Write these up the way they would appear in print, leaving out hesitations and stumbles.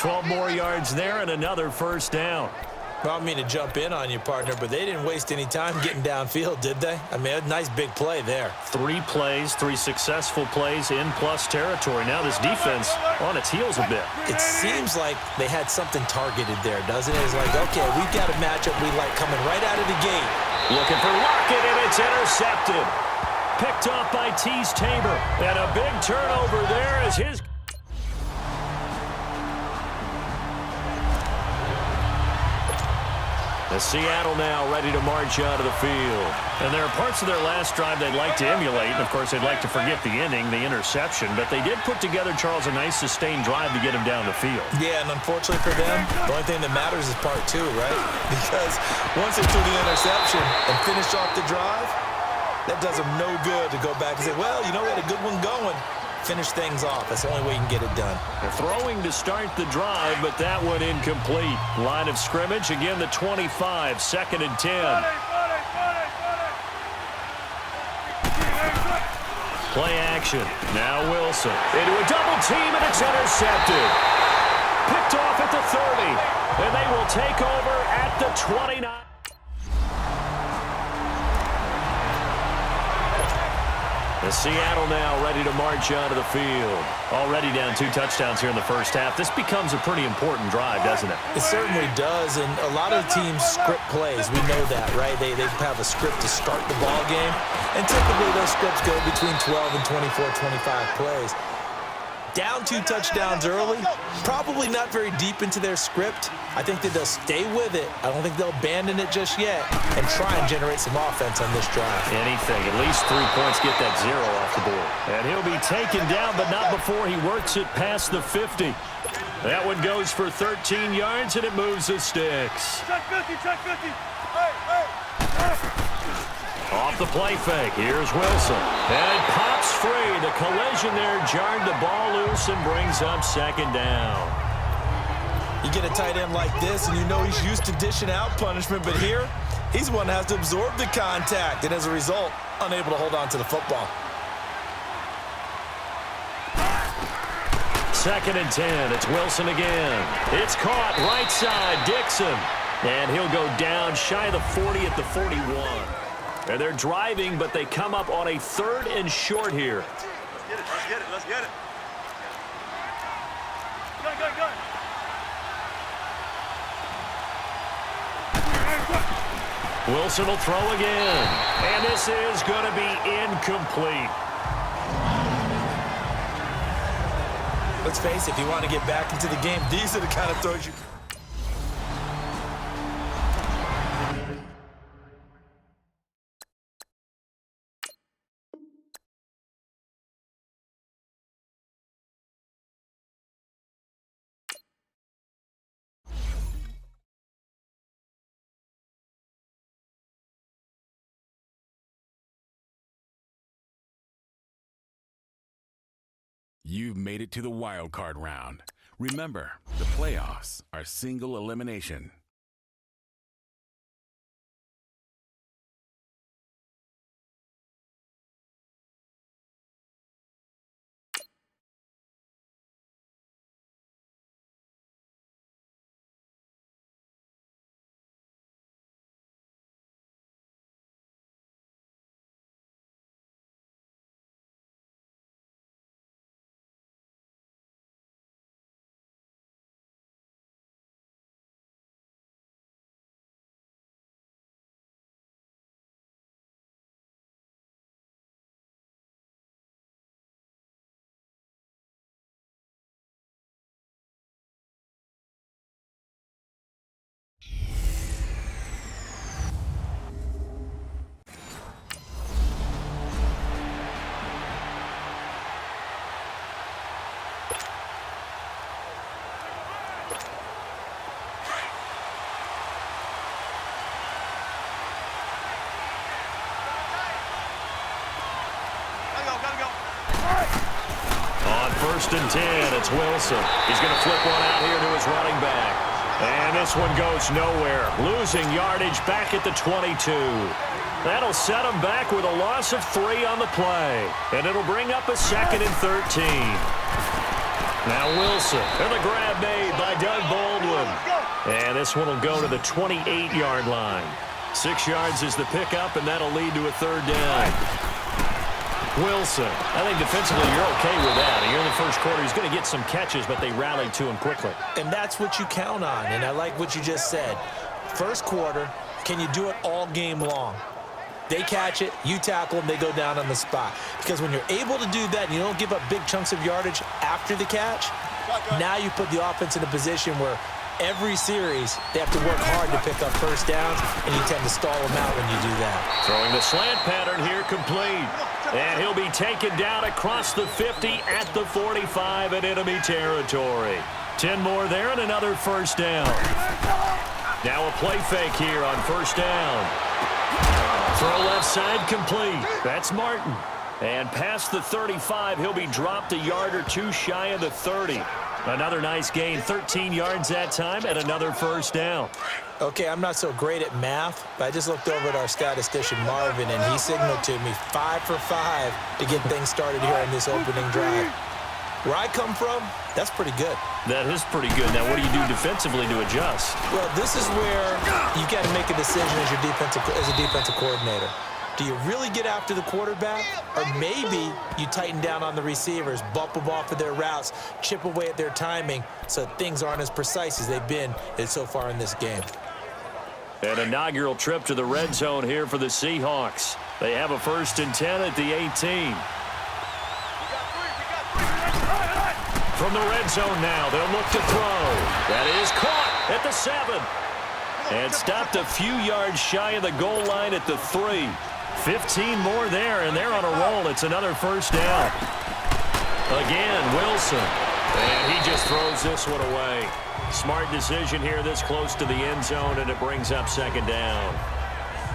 12 more yards there and another first down. Well, I don't mean to jump in on you, partner, but they didn't waste any time getting downfield, did they? I mean, a nice big play there. 3 plays, 3 successful plays in plus territory. Now this defense on its heels a bit. It seems like they had something targeted there, doesn't it? It's like, okay, we've got a matchup we like coming right out of the gate. Looking for Lockett, and it's intercepted. Picked off by Tease Tabor. And a big turnover there as his... The Seattle now ready to march out of the field. And there are parts of their last drive they'd like to emulate. And, of course, they'd like to forget the inning, the interception. But they did put together, Charles, a nice sustained drive to get him down the field. Yeah, and unfortunately for them, the only thing that matters is part 2, right? Because once they threw the interception and finished off the drive, that does them no good to go back and say, well, you know, we had a good one going. Finish things off. That's the only way you can get it done. They're throwing to start the drive, but that one incomplete. Line of scrimmage, again the 25, 2nd and 10. Play action. Now Wilson. Into a double team, and it's intercepted. Picked off at the 30, and they will take over at the 29. The Seattle now ready to march out of the field. Already down 2 touchdowns here in the first half. This becomes a pretty important drive, doesn't it? It certainly does, and a lot of teams script plays. We know that, right? They have a script to start the ball game, and typically those scripts go between 12 and 24, 25 plays. Down 2 touchdowns early, probably not very deep into their script. I think that they'll stay with it. I don't think they'll abandon it just yet and try and generate some offense on this drive. Anything, at least 3 points, get that 0 off the board. And he'll be taken down, but not before he works it past the 50. That one goes for 13 yards, and it moves the sticks. Check 50, check 50. Hey. Off the play fake, here's Wilson. And it pops free. The collision there jarred the ball loose and brings up 2nd down. You get a tight end like this, and you know he's used to dishing out punishment, but here, he's the one that has to absorb the contact, and as a result, unable to hold on to the football. 2nd and 10, it's Wilson again. It's caught right side, Dixon. And he'll go down shy of the 40 at the 41. And they're driving, but they come up on a 3rd and short here. Let's get it. Go. Wilson will throw again. And this is going to be incomplete. Let's face it, if you want to get back into the game, these are the kind of throws you... You've made it to the wild card round. Remember, the playoffs are single elimination. On 1st and 10, it's Wilson. He's going to flip one out here to his running back. And this one goes nowhere. Losing yardage back at the 22. That'll set him back with a loss of 3 on the play. And it'll bring up a 2nd and 13. Now Wilson. And the grab made by this one will go to the 28-yard line. 6 yards is the pickup, and that'll lead to a third down. Wilson. I think defensively you're okay with that. Here in the first quarter, he's going to get some catches, but they rallied to him quickly. And that's what you count on, and I like what you just said. First quarter, can you do it all game long? They catch it, you tackle them, they go down on the spot. Because when you're able to do that and you don't give up big chunks of yardage after the catch, now you put the offense in a position where every series they have to work hard to pick up first downs, and you tend to stall them out when you do that. Throwing the slant pattern here complete. And he'll be taken down across the 50 at the 45 in enemy territory. 10 more there and another first down. Now a play fake here on first down. Throw left side complete. That's Martin. And past the 35, he'll be dropped a yard or two shy of the 30. Another nice gain, 13 yards that time, and another first down. Okay, I'm not so great at math, but I just looked over at our statistician, Marvin, and he signaled to me 5 for 5 to get things started here on this opening drive. Where I come from, that's pretty good. That is pretty good. Now, what do you do defensively to adjust? Well, this is where you got to make a decision as a defensive coordinator. Do you really get after the quarterback? Or maybe you tighten down on the receivers, bump them off of their routes, chip away at their timing so things aren't as precise as they've been so far in this game. An inaugural trip to the red zone here for the Seahawks. They have a 1st and 10 at the 18. From the red zone now, they'll look to throw. That is caught at the 7. And stopped a few yards shy of the goal line at the 3. 15 more there, and they're on a roll. It's another first down. Again, Wilson. And he just throws this one away. Smart decision here this close to the end zone, and it brings up 2nd down.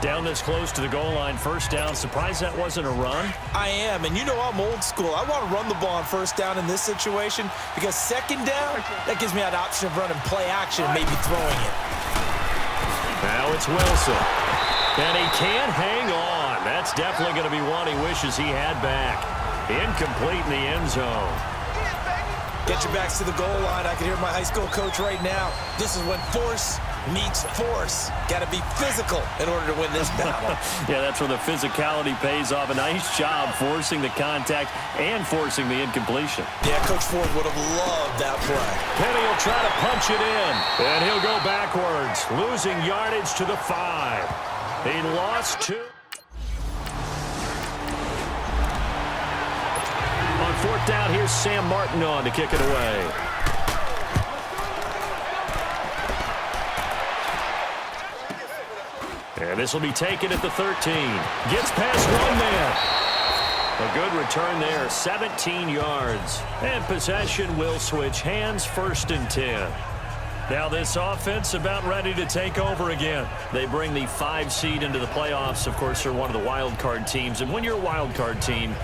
Down this close to the goal line, first down. Surprised that wasn't a run? I am, and you know I'm old school. I want to run the ball on first down in this situation because 2nd down, that gives me that option of running play action and maybe throwing it. Now it's Wilson. And he can't hang on. That's definitely going to be one he wishes he had back. Incomplete in the end zone. Get your backs to the goal line. I can hear my high school coach right now. This is when force meets force. Got to be physical in order to win this battle. Yeah, that's where the physicality pays off. A nice job forcing the contact and forcing the incompletion. Yeah, Coach Ford would have loved that play. Penny will try to punch it in, and he'll go backwards, losing yardage to the 5. He lost 2. On 4th down, here's Sam Martin on to kick it away. And this will be taken at the 13. Gets past one man. A good return there, 17 yards. And possession will switch hands, 1st and 10. Now this offense about ready to take over again. They bring the 5 seed into the playoffs. Of course, they're one of the wild card teams. And when you're a wild card team,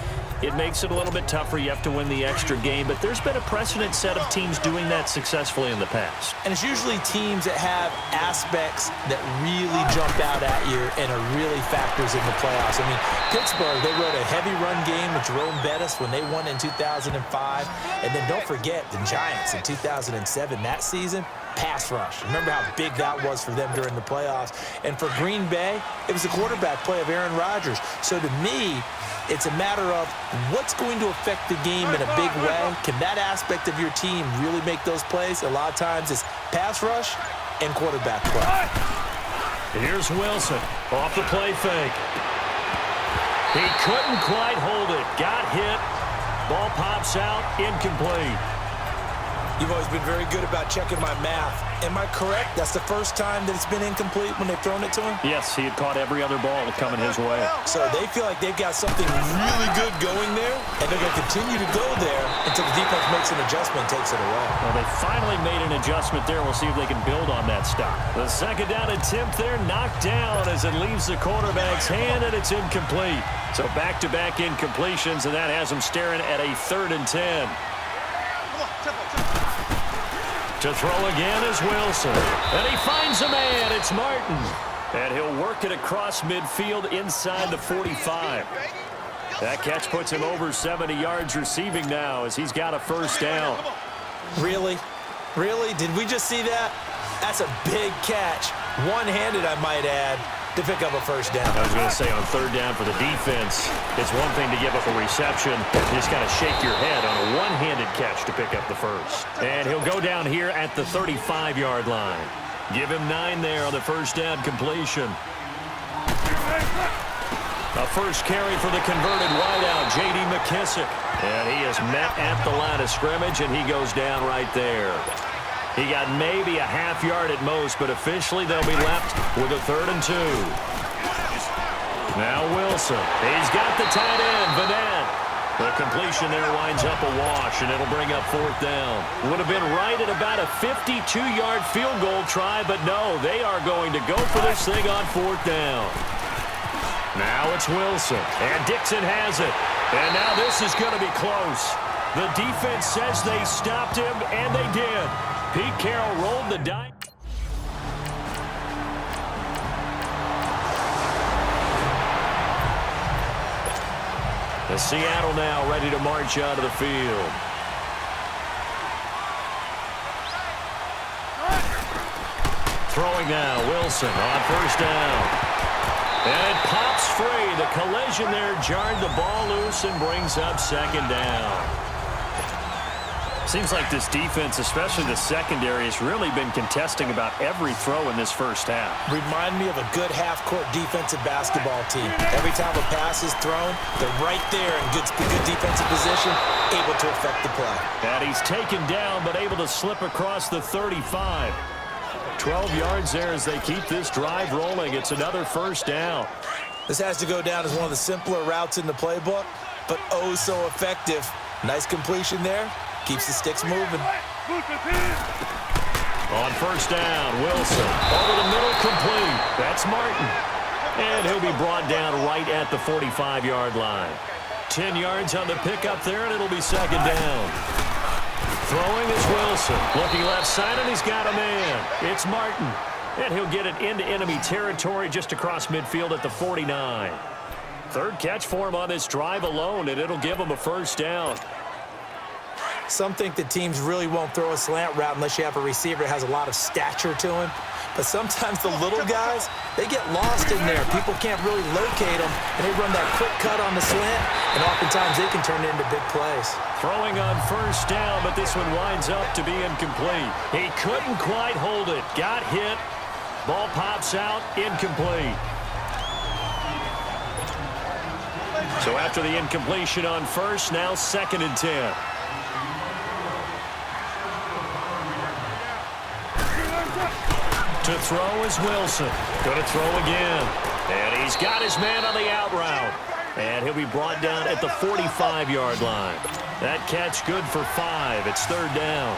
it makes it a little bit tougher. You have to win the extra game. But there's been a precedent set of teams doing that successfully in the past. And it's usually teams that have aspects that really jump out at you and are really factors in the playoffs. I mean, Pittsburgh, they rode a heavy run game with Jerome Bettis when they won in 2005. And then don't forget the Giants in 2007, that season. Pass rush. Remember how big that was for them during the playoffs. And for Green Bay, it was the quarterback play of Aaron Rodgers. So to me, it's a matter of what's going to affect the game in a big way. Can that aspect of your team really make those plays? A lot of times it's pass rush and quarterback play. Here's Wilson off the play fake. He couldn't quite hold it. Got hit. Ball pops out. Incomplete. You've always been very good about checking my math. Am I correct? That's the first time that it's been incomplete when they've thrown it to him? Yes, he had caught every other ball coming his way. So they feel like they've got something really good going there, and they're going to continue to go there until the defense makes an adjustment and takes it away. Well, they finally made an adjustment there. We'll see if they can build on that stop. The 2nd down attempt there knocked down as it leaves the quarterback's hand, and it's incomplete. So back-to-back incompletions, and that has them staring at a 3rd and 10. To throw again is Wilson. And he finds a man. It's Martin. And he'll work it across midfield inside the 45. That catch puts him over 70 yards receiving now as he's got a first down. Really? Really? Did we just see that? That's a big catch. One-handed, I might add, to pick up a first down. I was going to say on third down for the defense, it's one thing to give up a reception. You just got to shake your head on a one-handed catch to pick up the first. And he'll go down here at the 35-yard line. Give him 9 there on the first down completion. A first carry for the converted wideout, J.D. McKissick. And he is met at the line of scrimmage, and he goes down right there. He got maybe a half yard at most, but officially they'll be left with a 3rd and 2. Now Wilson. He's got the tight end, Vanette. The completion there winds up a wash, and it'll bring up 4th down. Would have been right at about a 52-yard field goal try, but no, they are going to go for this thing on 4th down. Now it's Wilson, and Dixon has it. And now this is going to be close. The defense says they stopped him, and they did. Pete Carroll rolled the dice. The Seattle now ready to march out of the field. Throwing now, Wilson on first down. And it pops free. The collision there jarred the ball loose and brings up 2nd down. Seems like this defense, especially the secondary, has really been contesting about every throw in this first half. Remind me of a good half-court defensive basketball team. Every time a pass is thrown, they're right there in good defensive position, able to affect the play. And he's taken down, but able to slip across the 35. 12 yards there as they keep this drive rolling. It's another first down. This has to go down as one of the simpler routes in the playbook, but oh so effective. Nice completion there. Keeps the sticks moving. On first down, Wilson. Over the middle, complete. That's Martin. And he'll be brought down right at the 45-yard line. 10 yards on the pickup there, and it'll be 2nd down. Throwing is Wilson. Looking left side, and he's got a man. It's Martin. And he'll get it into enemy territory just across midfield at the 49. 3rd catch for him on this drive alone, and it'll give him a first down. Some think that teams really won't throw a slant route unless you have a receiver that has a lot of stature to him. But sometimes the little guys, they get lost in there. People can't really locate them, and they run that quick cut on the slant, and oftentimes they can turn it into big plays. Throwing on first down, but this one winds up to be incomplete. He couldn't quite hold it. Got hit. Ball pops out, incomplete. So after the incompletion on first, now 2nd and 10. To throw is Wilson. Going to throw again. And he's got his man on the out route. And he'll be brought down at the 45-yard line. That catch good for 5. It's 3rd down.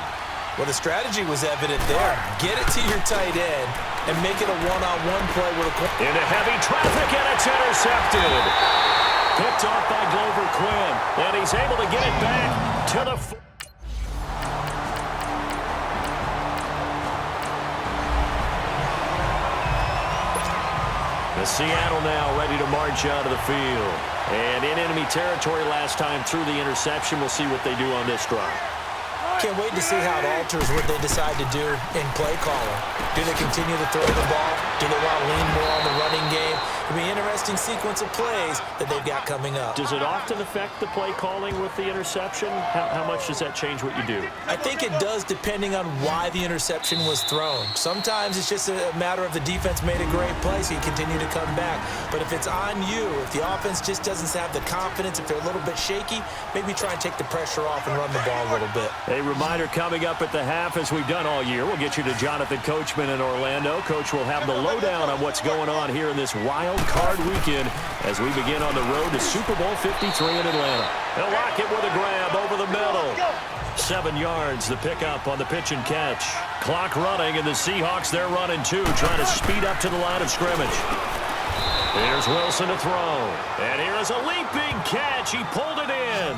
Well, the strategy was evident there. Get it to your tight end and make it a one-on-one play with a... Into heavy traffic, and it's intercepted. Picked off by Glover Quinn. And he's able to get it back to the... The Seattle now ready to march out of the field. And in enemy territory last time through the interception. We'll see what they do on this drive. Can't wait to see how it alters what they decide to do in play calling. Do they continue to throw the ball? Do they want to lean more on the running game? It'll be an interesting sequence of plays that they've got coming up. Does it often affect the play calling with the interception? How much does that change what you do? I think it does depending on why the interception was thrown. Sometimes it's just a matter of the defense made a great play, so you continue to come back. But if it's on you, if the offense just doesn't have the confidence, if they're a little bit shaky, maybe try and take the pressure off and run the ball a little bit. A reminder coming up at the half, as we've done all year, we'll get you to Jonathan Coachman in Orlando. Coach will have the lowdown on what's going on here in this wild card weekend as we begin on the road to Super Bowl 53 in Atlanta. They'll lock it with a grab over the middle. 7 yards, the pickup on the pitch and catch. Clock running, and the Seahawks, they're running too, trying to speed up to the line of scrimmage. Here's Wilson to throw. And here is a leaping catch. He pulled it in.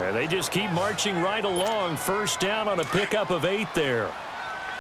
And they just keep marching right along. First down on a pickup of 8 there.